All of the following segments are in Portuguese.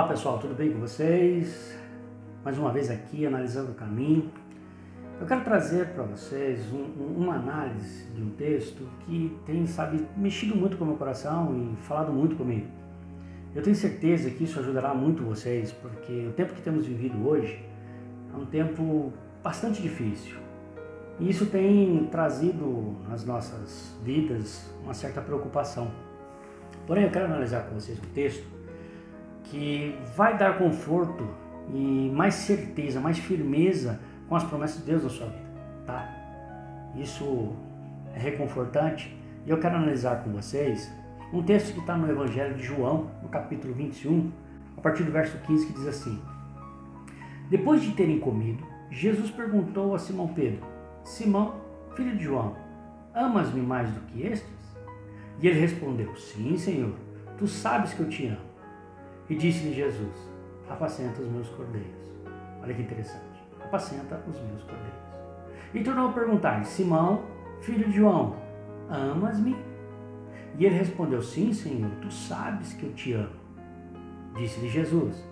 Olá pessoal, tudo bem com vocês? Mais uma vez aqui, analisando o caminho. Eu quero trazer para vocês uma análise de um texto que tem, mexido muito com o meu coração e falado muito comigo. Eu tenho certeza que isso ajudará muito vocês, porque o tempo que temos vivido hoje é um tempo bastante difícil. E isso tem trazido nas nossas vidas uma certa preocupação. Porém, eu quero analisar com vocês um texto que vai dar conforto e mais certeza, mais firmeza com as promessas de Deus na sua vida, tá? Isso é reconfortante e eu quero analisar com vocês um texto que está no Evangelho de João, no capítulo 21, a partir do verso 15, que diz assim: Depois de terem comido, Jesus perguntou a Simão Pedro: Simão, filho de João, amas-me mais do que estes? E ele respondeu: Sim, Senhor, tu sabes que eu te amo. E disse-lhe Jesus: apacenta os meus cordeiros. Olha que interessante. Apacenta os meus cordeiros. E tornou a perguntar: Simão, filho de João, amas-me? E ele respondeu: Sim, Senhor, tu sabes que eu te amo. Disse-lhe Jesus: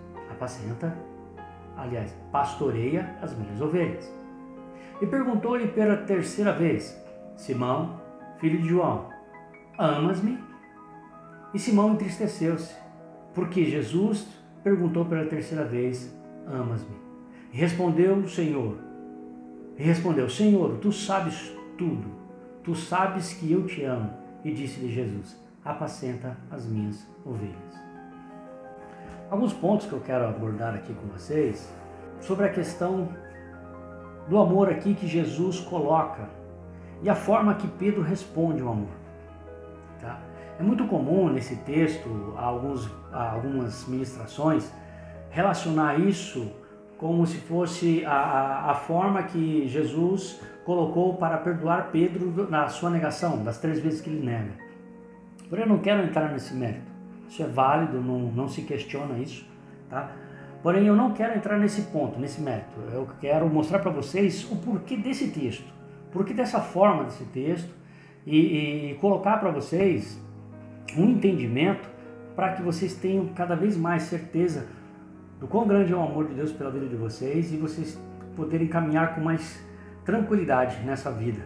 pastoreia as minhas ovelhas. E perguntou-lhe pela terceira vez: Simão, filho de João, amas-me? E Simão entristeceu-se, porque Jesus perguntou pela terceira vez: amas-me? E respondeu: Senhor, tu sabes tudo, tu sabes que eu te amo. E disse-lhe Jesus: apacenta as minhas ovelhas. Alguns pontos que eu quero abordar aqui com vocês sobre a questão do amor aqui que Jesus coloca e a forma que Pedro responde ao amor. Tá? É muito comum nesse texto, algumas ministrações, relacionar isso como se fosse a forma que Jesus colocou para perdoar Pedro na sua negação, das 3 vezes que ele nega. Porém, eu não quero entrar nesse mérito. Isso é válido, não se questiona isso, tá? Porém, eu não quero entrar nesse ponto, nesse mérito. Eu quero mostrar para vocês o porquê desse texto, porquê dessa forma desse texto e colocar para vocês um entendimento para que vocês tenham cada vez mais certeza do quão grande é o amor de Deus pela vida de vocês e vocês poderem caminhar com mais tranquilidade nessa vida,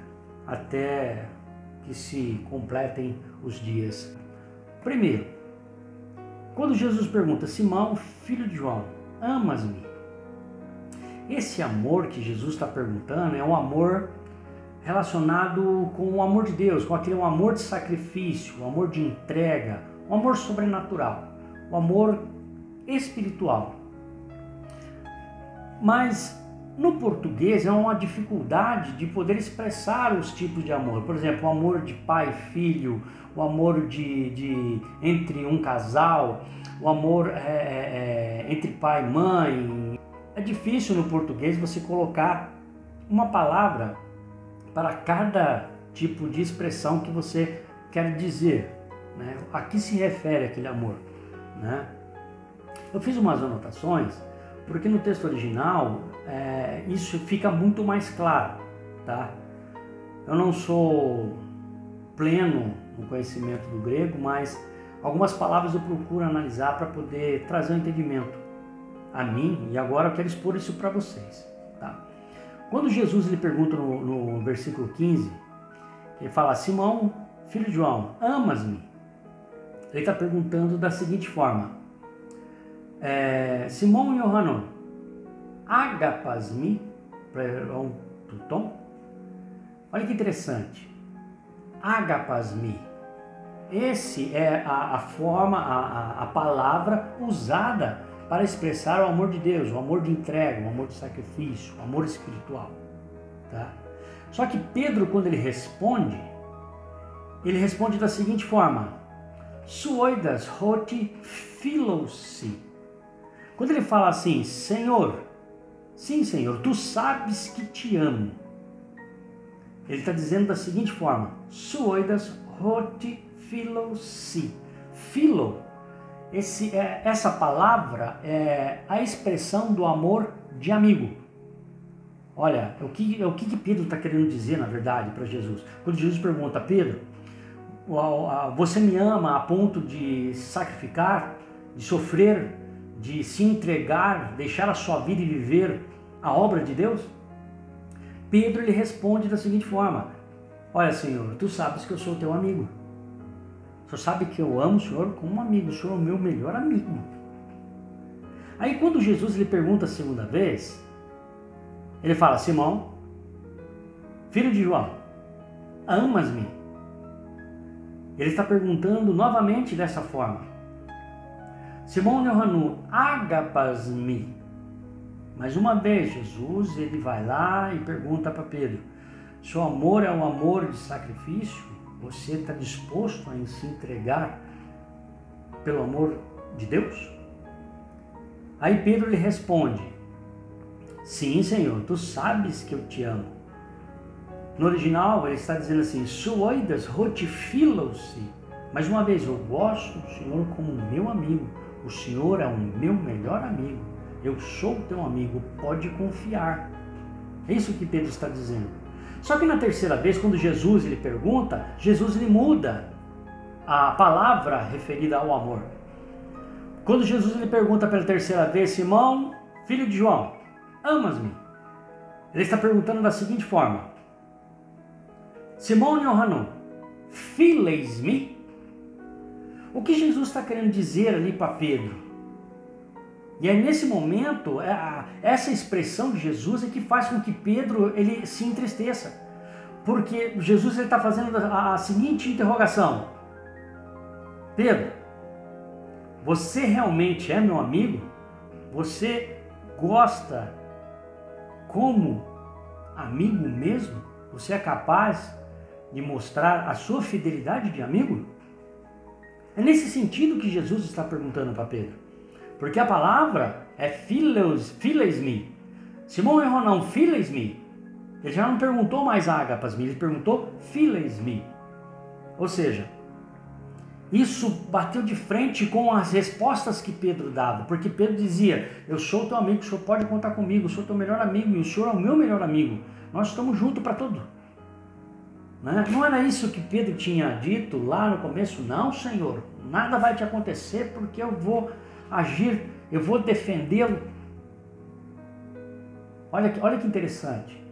até que se completem os dias. Primeiro, quando Jesus pergunta: Simão, filho de João, amas-me? Esse amor que Jesus está perguntando é um amor relacionado com o amor de Deus, com aquele amor de sacrifício, o amor de entrega, o amor sobrenatural, o amor espiritual. Mas no português é uma dificuldade de poder expressar os tipos de amor. Por exemplo, o amor de pai e filho, o amor entre um casal, o amor entre pai e mãe. É difícil no português você colocar uma palavra para cada tipo de expressão que você quer dizer, né? A que se refere aquele amor, né? Eu fiz umas anotações, porque no texto original isso fica muito mais claro, tá? Eu não sou pleno no conhecimento do grego, mas algumas palavras eu procuro analisar para poder trazer um entendimento a mim, e agora eu quero expor isso para vocês, tá? Quando Jesus lhe pergunta no versículo 15, ele fala: Simão, filho de João, amas-me? Ele está perguntando da seguinte forma: Simão Yohanon, agapas-me? Olha que interessante. Agapas-me. Esse é a forma, a palavra usada para expressar o amor de Deus, o amor de entrega, o amor de sacrifício, o amor espiritual. Tá? Só que Pedro, quando ele responde da seguinte forma: Suoidas hoti philosi. Quando ele fala assim: Senhor, sim, Senhor, tu sabes que te amo. Ele está dizendo da seguinte forma: Suoidas hoti philosi. Philo, essa palavra é a expressão do amor de amigo. Olha, o que Pedro está querendo dizer, na verdade, para Jesus? Quando Jesus pergunta: Pedro, você me ama a ponto de sacrificar, de sofrer, de se entregar, deixar a sua vida e viver a obra de Deus? Pedro lhe responde da seguinte forma: olha, Senhor, tu sabes que eu sou teu amigo. O Senhor sabe que eu amo o Senhor como um amigo. O Senhor é o meu melhor amigo. Aí quando Jesus lhe pergunta a segunda vez, ele fala: Simão, filho de João, amas-me? Ele está perguntando novamente dessa forma: Simão Yohanu, agapas-me? Mais uma vez, Jesus ele vai lá e pergunta para Pedro: seu amor é um amor de sacrifício? Você está disposto a se entregar pelo amor de Deus? Aí Pedro lhe responde: sim, Senhor, tu sabes que eu te amo. No original ele está dizendo assim: suoidas rotifilos-se. Mais uma vez, eu gosto do Senhor como meu amigo. O Senhor é o meu melhor amigo. Eu sou teu amigo, pode confiar. É isso que Pedro está dizendo. Só que na terceira vez, quando Jesus lhe pergunta, Jesus lhe muda a palavra referida ao amor. Quando Jesus lhe pergunta pela terceira vez: Simão, filho de João, amas-me? Ele está perguntando da seguinte forma: Simão Yohanu, files-me? O que Jesus está querendo dizer ali para Pedro? E é nesse momento, essa expressão de Jesus é que faz com que Pedro ele se entristeça. Porque Jesus está fazendo a seguinte interrogação: Pedro, você realmente é meu amigo? Você gosta como amigo mesmo? Você é capaz de mostrar a sua fidelidade de amigo? É nesse sentido que Jesus está perguntando para Pedro. Porque a palavra é files-me. Simão errou não, files-me. Ele já não perguntou mais agapas-me, ele perguntou files-me. Ou seja, isso bateu de frente com as respostas que Pedro dava. Porque Pedro dizia: eu sou teu amigo, o Senhor pode contar comigo, eu sou teu melhor amigo e o Senhor é o meu melhor amigo. Nós estamos juntos para tudo. Não era isso que Pedro tinha dito lá no começo? Não, Senhor, nada vai te acontecer porque eu vou agir, eu vou defendê-lo. Olha que interessante.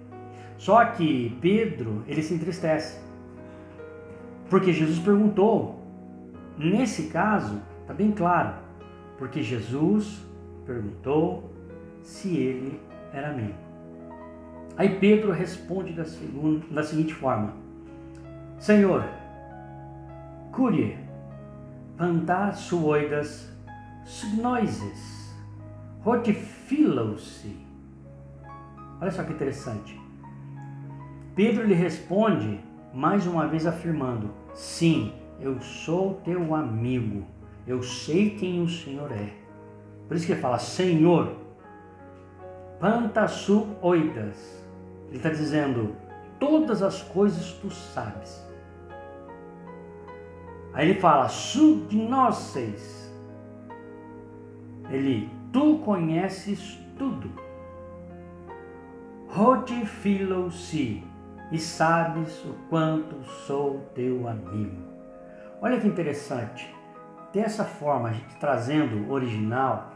Só que Pedro, ele se entristece. Porque Jesus perguntou. Nesse caso, está bem claro. Porque Jesus perguntou se ele era amigo. Aí Pedro responde da seguinte forma: Senhor, curie, panta suoidas, signoises, rotifilos-se. Olha só que interessante. Pedro lhe responde, mais uma vez afirmando: sim, eu sou teu amigo, eu sei quem o Senhor é. Por isso que ele fala: Senhor, panta suoidas. Ele está dizendo: todas as coisas tu sabes. Aí ele fala: sugnoces. Tu conheces tudo. Rotifilos-se. E sabes o quanto sou teu amigo. Olha que interessante. Dessa forma, a gente trazendo o original,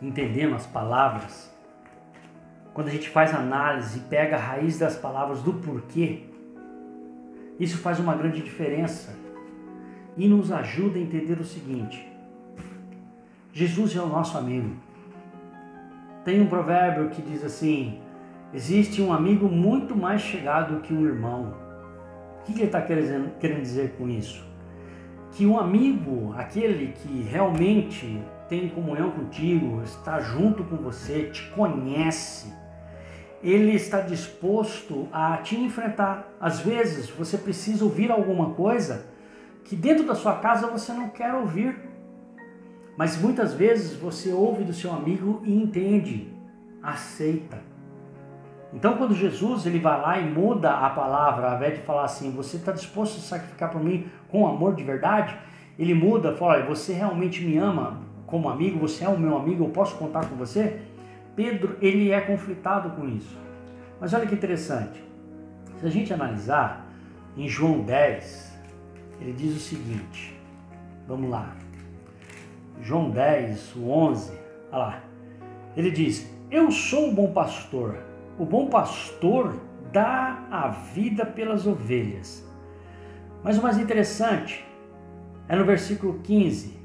entendendo as palavras, quando a gente faz análise e pega a raiz das palavras do porquê, isso faz uma grande diferença e nos ajuda a entender o seguinte: Jesus é o nosso amigo. Tem um provérbio que diz assim: existe um amigo muito mais chegado que um irmão. O que ele está querendo dizer com isso? Que um amigo, aquele que realmente tem comunhão contigo, está junto com você, te conhece, ele está disposto a te enfrentar. Às vezes você precisa ouvir alguma coisa que dentro da sua casa você não quer ouvir, mas muitas vezes você ouve do seu amigo e entende, aceita. Então quando Jesus ele vai lá e muda a palavra, ao invés de falar assim: você está disposto a sacrificar por mim com amor de verdade, ele muda, fala: você realmente me ama como amigo, você é o meu amigo, eu posso contar com você? Pedro ele é conflitado com isso. Mas olha que interessante, se a gente analisar em João 10, ele diz o seguinte, vamos lá, João 10, o 11, Olha lá. Ele diz: eu sou o bom pastor. O bom pastor dá a vida pelas ovelhas. Mas o mais interessante é no versículo 15,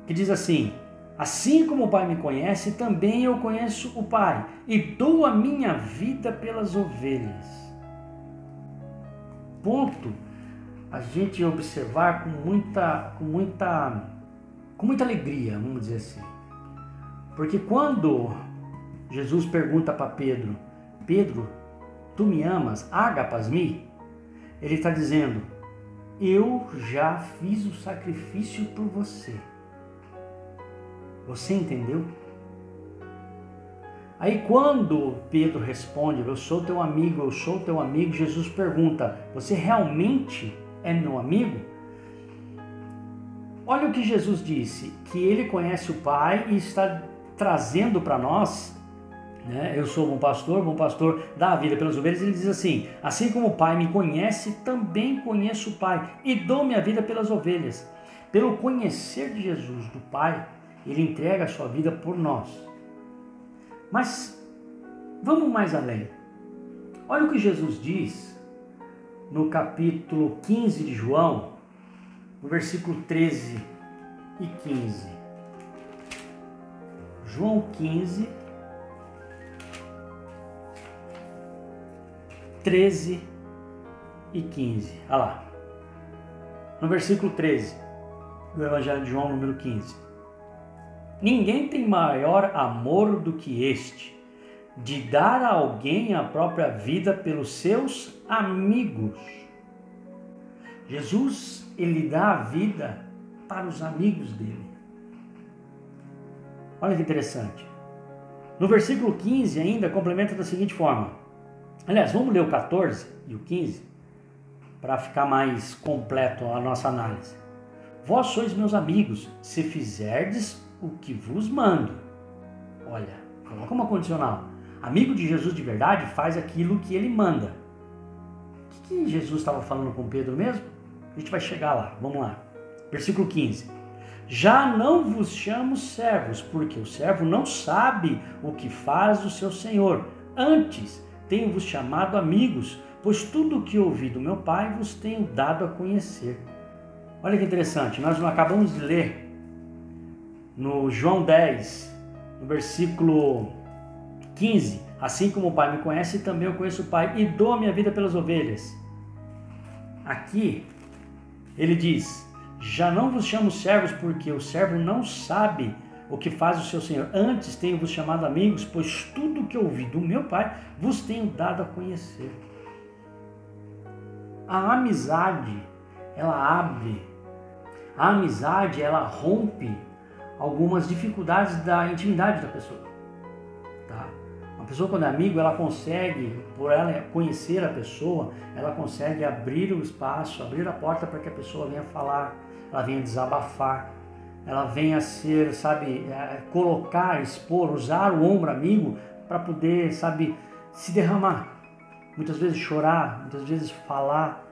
que diz assim: assim como o Pai me conhece, também eu conheço o Pai, e dou a minha vida pelas ovelhas. Ponto a gente observar com muita alegria, vamos dizer assim. Porque quando Jesus pergunta para Pedro: Pedro, tu me amas? Agapas-me? Ele está dizendo: eu já fiz o sacrifício por você. Você entendeu? Aí quando Pedro responde: eu sou teu amigo, eu sou teu amigo, Jesus pergunta: você realmente é meu amigo? Olha o que Jesus disse, que ele conhece o Pai e está trazendo para nós, né? Eu sou bom pastor dá a vida pelas ovelhas. Ele diz assim: assim como o Pai me conhece, também conheço o Pai e dou minha vida pelas ovelhas. Pelo conhecer de Jesus, do Pai, ele entrega a sua vida por nós. Mas vamos mais além. Olha o que Jesus diz no capítulo 15 de João, no versículo 13 e 15. João 15, 13 e 15. Olha lá. No versículo 13 do Evangelho de João, número 15. Ninguém tem maior amor do que este, de dar a alguém a própria vida pelos seus amigos. Jesus, ele dá a vida para os amigos dele. Olha que interessante. No versículo 15 ainda complementa da seguinte forma. Aliás, vamos ler o 14 e o 15 para ficar mais completo a nossa análise. Vós sois meus amigos, se fizerdes o que vos mando. Olha, coloca uma condicional. Amigo de Jesus de verdade faz aquilo que ele manda. O que Jesus estava falando com Pedro mesmo? A gente vai chegar lá, vamos lá. Versículo 15. Já não vos chamo servos, porque o servo não sabe o que faz o seu senhor. Antes, tenho-vos chamado amigos, pois tudo o que ouvi do meu Pai vos tenho dado a conhecer. Olha que interessante, nós acabamos de ler no João 10, no versículo 15, assim como o Pai me conhece, também eu conheço o Pai e dou a minha vida pelas ovelhas. Aqui, ele diz: já não vos chamo servos, porque o servo não sabe o que faz o seu senhor. Antes tenho-vos chamado amigos, pois tudo o que ouvi do meu Pai vos tenho dado a conhecer. A amizade, ela abre. A amizade, ela rompe algumas dificuldades da intimidade da pessoa. Tá? Uma pessoa, quando é amigo, ela consegue, por ela conhecer a pessoa, ela consegue abrir o espaço, abrir a porta para que a pessoa venha falar, ela venha desabafar, ela venha ser, colocar, expor, usar o ombro amigo para poder, se derramar. Muitas vezes chorar, muitas vezes falar.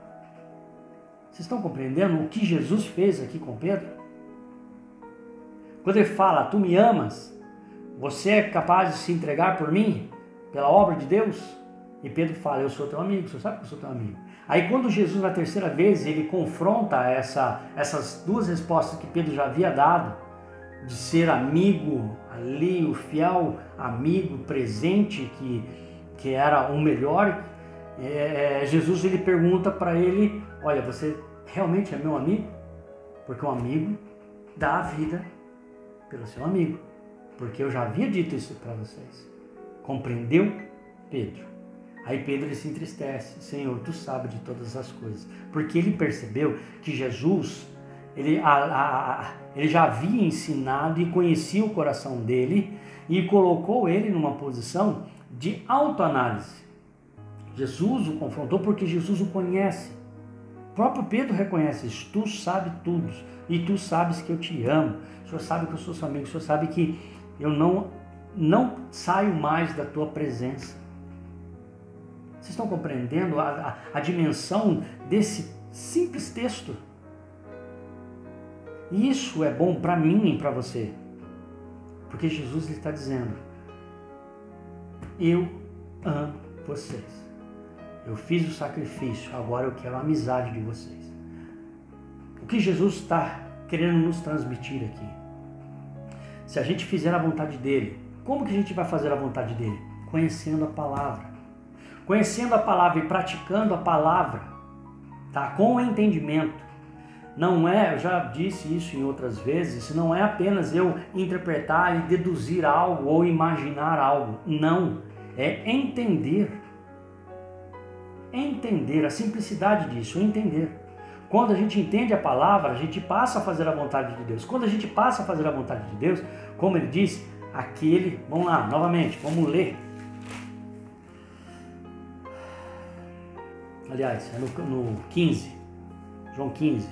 Vocês estão compreendendo o que Jesus fez aqui com Pedro? Quando ele fala: tu me amas, você é capaz de se entregar por mim, pela obra de Deus? E Pedro fala: eu sou teu amigo, você sabe que eu sou teu amigo. Aí quando Jesus, na terceira vez, ele confronta essas duas respostas que Pedro já havia dado, de ser amigo ali, o fiel amigo presente, que era o melhor, Jesus, ele pergunta para ele: olha, você realmente é meu amigo? Porque um amigo dá a vida pelo seu amigo. Porque eu já havia dito isso para vocês. Compreendeu, Pedro? Aí Pedro, ele se entristece: Senhor, tu sabes de todas as coisas. Porque ele percebeu que Jesus, ele já havia ensinado e conhecia o coração dele e colocou ele numa posição de autoanálise. Jesus o confrontou porque Jesus o conhece. O próprio Pedro reconhece isso: tu sabes tudo e tu sabes que eu te amo. O Senhor sabe que eu sou seu amigo, o Senhor sabe que eu não saio mais da tua presença. Vocês estão compreendendo a dimensão desse simples texto? E isso é bom para mim e para você. Porque Jesus está dizendo, eu amo vocês. Eu fiz o sacrifício, agora eu quero a amizade de vocês. O que Jesus está querendo nos transmitir aqui? Se a gente fizer a vontade dele, como que a gente vai fazer a vontade dele? Conhecendo a palavra. Conhecendo a palavra e praticando a palavra, tá? Com o entendimento. Não é, eu já disse isso em outras vezes, não é apenas eu interpretar e deduzir algo ou imaginar algo. Não, é entender. Entender, a simplicidade disso, entender. Quando a gente entende a palavra, a gente passa a fazer a vontade de Deus. Quando a gente passa a fazer a vontade de Deus, como ele disse, vamos lá, novamente, vamos ler. Aliás, é no 15, João 15.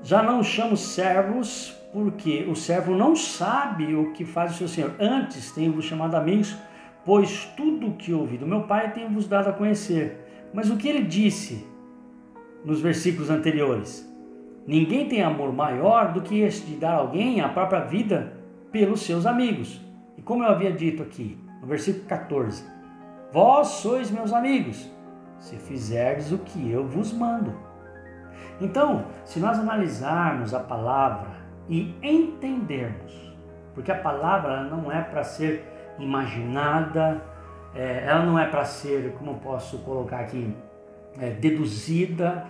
Já não chamo servos, porque o servo não sabe o que faz o seu senhor. Antes tenho-vos chamado amigos, pois tudo o que ouvi do meu Pai tenho-vos dado a conhecer. Mas o que ele disse nos versículos anteriores? Ninguém tem amor maior do que este de dar a alguém a própria vida pelos seus amigos. E como eu havia dito aqui, no versículo 14, vós sois meus amigos, se fizerdes o que eu vos mando. Então, se nós analisarmos a palavra e entendermos, porque a palavra ela não é para ser imaginada, ela não é para ser, como eu posso colocar aqui, deduzida,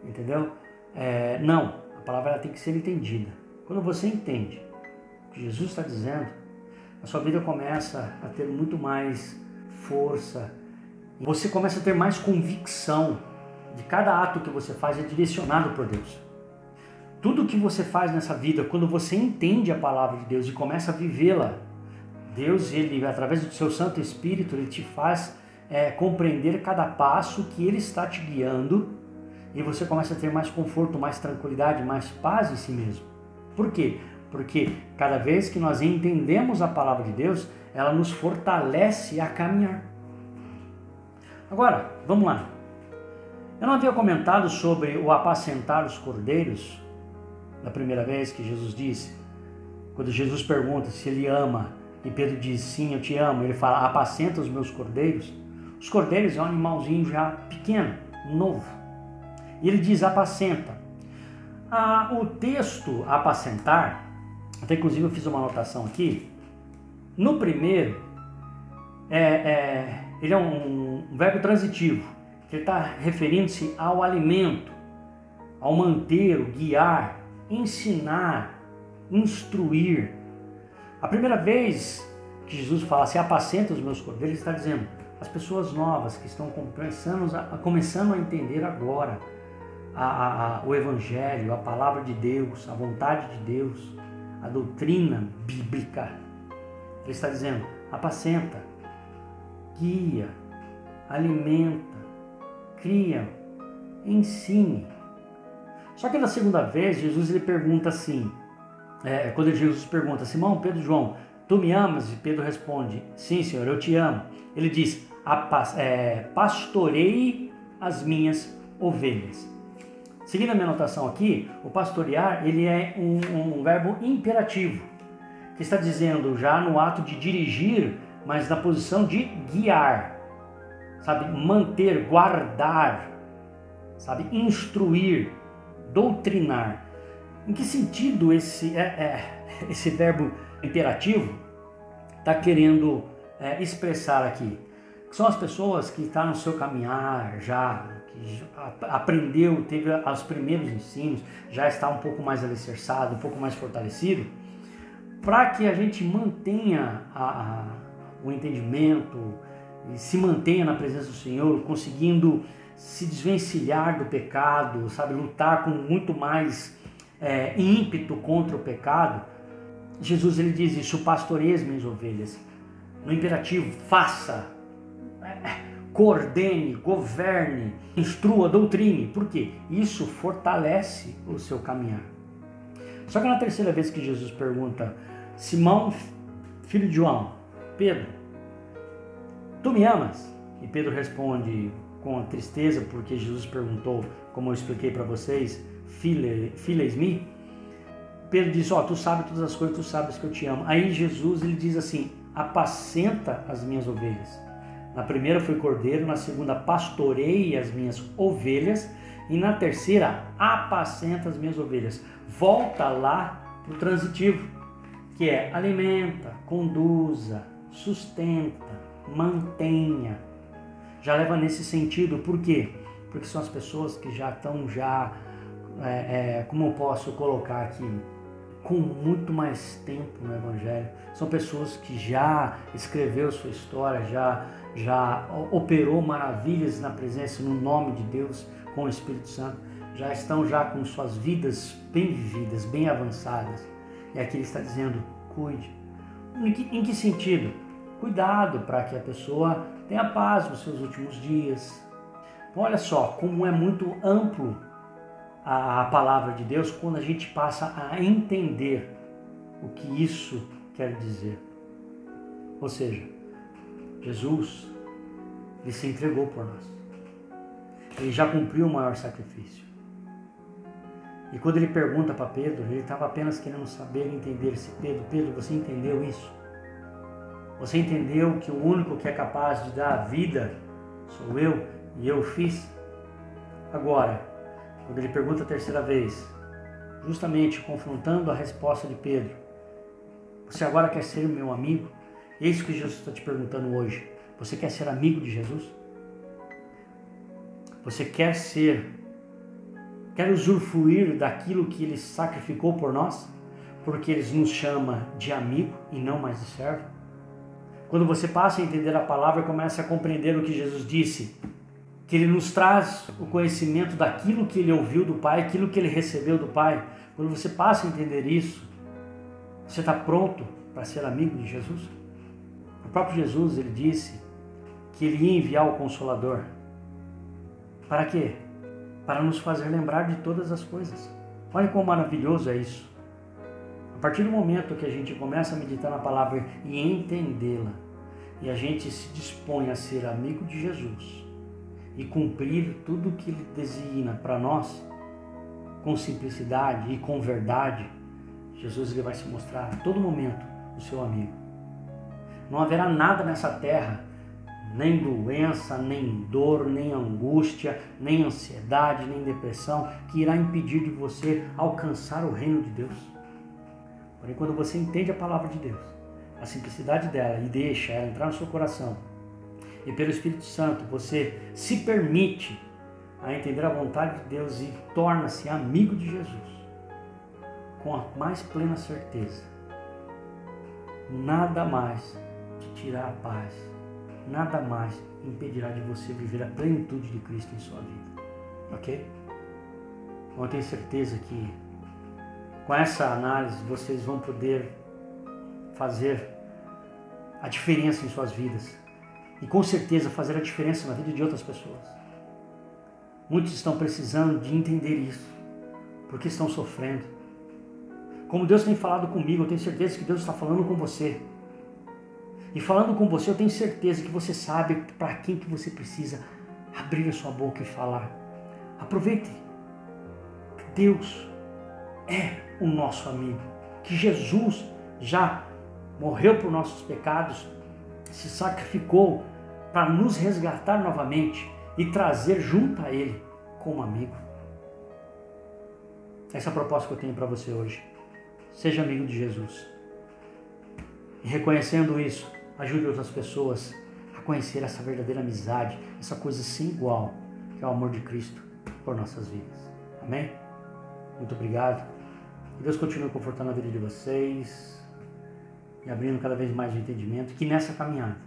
entendeu? Não, a palavra ela tem que ser entendida. Quando você entende o que Jesus está dizendo, a sua vida começa a ter muito mais força, você começa a ter mais convicção de cada ato que você faz é direcionado por Deus. Tudo que você faz nessa vida, quando você entende a palavra de Deus e começa a vivê-la, Deus, ele através do seu Santo Espírito, ele te faz compreender cada passo que ele está te guiando e você começa a ter mais conforto, mais tranquilidade, mais paz em si mesmo. Por quê? Porque cada vez que nós entendemos a palavra de Deus, ela nos fortalece a caminhar. Agora, vamos lá. Eu não havia comentado sobre o apacentar os cordeiros da primeira vez que Jesus disse, quando Jesus pergunta se ele ama, e Pedro diz, sim, eu te amo, ele fala, apacenta os meus cordeiros. Os cordeiros é um animalzinho já pequeno, novo. E ele diz, apacenta. O texto apacentar, até inclusive eu fiz uma anotação aqui, no primeiro, ele é um verbo transitivo, que está referindo-se ao alimento, ao manter, guiar, ensinar, instruir. A primeira vez que Jesus fala assim, apacenta os meus cordeiros, ele está dizendo, as pessoas novas que estão começando a entender agora o Evangelho, a palavra de Deus, a vontade de Deus, a doutrina bíblica. Ele está dizendo, apacenta, guia, alimenta, cria, ensine. Só que na segunda vez, Jesus ele pergunta assim, quando Jesus pergunta, Simão, Pedro, João, tu me amas? E Pedro responde, sim, Senhor, eu te amo. Ele diz, pastorei as minhas ovelhas. Seguindo a minha anotação aqui, o pastorear ele é um verbo imperativo, que está dizendo já no ato de dirigir, mas na posição de guiar, sabe, manter, guardar, sabe, instruir, doutrinar. Em que sentido esse verbo imperativo está querendo expressar aqui? São as pessoas que estão no seu caminhar já, que aprendeu, teve os primeiros ensinos, já está um pouco mais alicerçado, um pouco mais fortalecido, para que a gente mantenha o entendimento e se mantenha na presença do Senhor, conseguindo se desvencilhar do pecado, sabe, lutar com muito mais ímpeto contra o pecado. Jesus ele diz isso, pastoreie as minhas ovelhas. No imperativo, faça, coordene, governe, instrua, doutrine. Por quê? Isso fortalece o seu caminhar. Só que na terceira vez que Jesus pergunta, Simão, filho de João, Pedro, tu me amas? E Pedro responde com tristeza, porque Jesus perguntou, como eu expliquei para vocês, files me? Pedro diz, tu sabes todas as coisas, tu sabes que eu te amo. Aí Jesus, ele diz assim, apacenta as minhas ovelhas. Na primeira foi cordeiro, na segunda pastorei as minhas ovelhas e na terceira apacenta as minhas ovelhas. Volta lá para o transitivo, que é alimenta, conduza, sustenta, mantenha. Já leva nesse sentido, por quê? Porque são as pessoas que já estão como eu posso colocar aqui, com muito mais tempo no Evangelho. São pessoas que já escreveu sua história, já operou maravilhas na presença, no nome de Deus, com o Espírito Santo. Já estão com suas vidas bem vividas, bem avançadas. E aqui ele está dizendo, cuide. Em que sentido? Cuidado para que a pessoa tenha paz nos seus últimos dias. Olha só como é muito amplo a palavra de Deus quando a gente passa a entender o que isso quer dizer. Ou seja, Jesus, ele se entregou por nós. Ele já cumpriu o maior sacrifício. E quando ele pergunta para Pedro, ele estava apenas querendo saber e entender se Pedro, você entendeu isso? Você entendeu que o único que é capaz de dar a vida sou eu e eu fiz? Agora, quando ele pergunta a terceira vez, justamente confrontando a resposta de Pedro, você agora quer ser meu amigo? É isso que Jesus está te perguntando hoje. Você quer ser amigo de Jesus? Você quer usufruir daquilo que ele sacrificou por nós? Porque ele nos chama de amigo e não mais de servo? Quando você passa a entender a palavra e começa a compreender o que Jesus disse, que ele nos traz o conhecimento daquilo que ele ouviu do Pai, aquilo que ele recebeu do Pai, quando você passa a entender isso, você está pronto para ser amigo de Jesus? O próprio Jesus, ele disse que ele ia enviar o Consolador. Para quê? Para nos fazer lembrar de todas as coisas. Olha quão maravilhoso é isso. A partir do momento que a gente começa a meditar na palavra e entendê-la, e a gente se dispõe a ser amigo de Jesus e cumprir tudo o que ele designa para nós, com simplicidade e com verdade, Jesus ele vai se mostrar a todo momento o seu amigo. Não haverá nada nessa terra, nem doença, nem dor, nem angústia, nem ansiedade, nem depressão, que irá impedir de você alcançar o reino de Deus. Porém, quando você entende a palavra de Deus, a simplicidade dela e deixa ela entrar no seu coração, e pelo Espírito Santo você se permite a entender a vontade de Deus e torna-se amigo de Jesus, com a mais plena certeza, nada mais te tirará a paz, nada mais impedirá de você viver a plenitude de Cristo em sua vida. Ok? Então eu tenho certeza que com essa análise vocês vão poder fazer a diferença em suas vidas e com certeza fazer a diferença na vida de outras pessoas. Muitos estão precisando de entender isso, porque estão sofrendo. Como Deus tem falado comigo, eu tenho certeza que Deus está falando com você. E falando com você, eu tenho certeza que você sabe para quem que você precisa abrir a sua boca e falar. Aproveite que Deus é o nosso amigo, que Jesus já morreu por nossos pecados, se sacrificou para nos resgatar novamente e trazer junto a Ele como amigo. Essa é a proposta que eu tenho para você hoje. Seja amigo de Jesus. E reconhecendo isso, ajude outras pessoas a conhecer essa verdadeira amizade, essa coisa sem igual, que é o amor de Cristo por nossas vidas. Amém? Muito obrigado. Que Deus continue confortando a vida de vocês e abrindo cada vez mais o entendimento, que nessa caminhada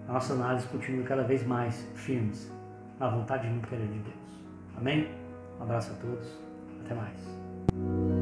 a nossa análise continue cada vez mais firmes na vontade e no querer de Deus. Amém? Um abraço a todos. Até mais.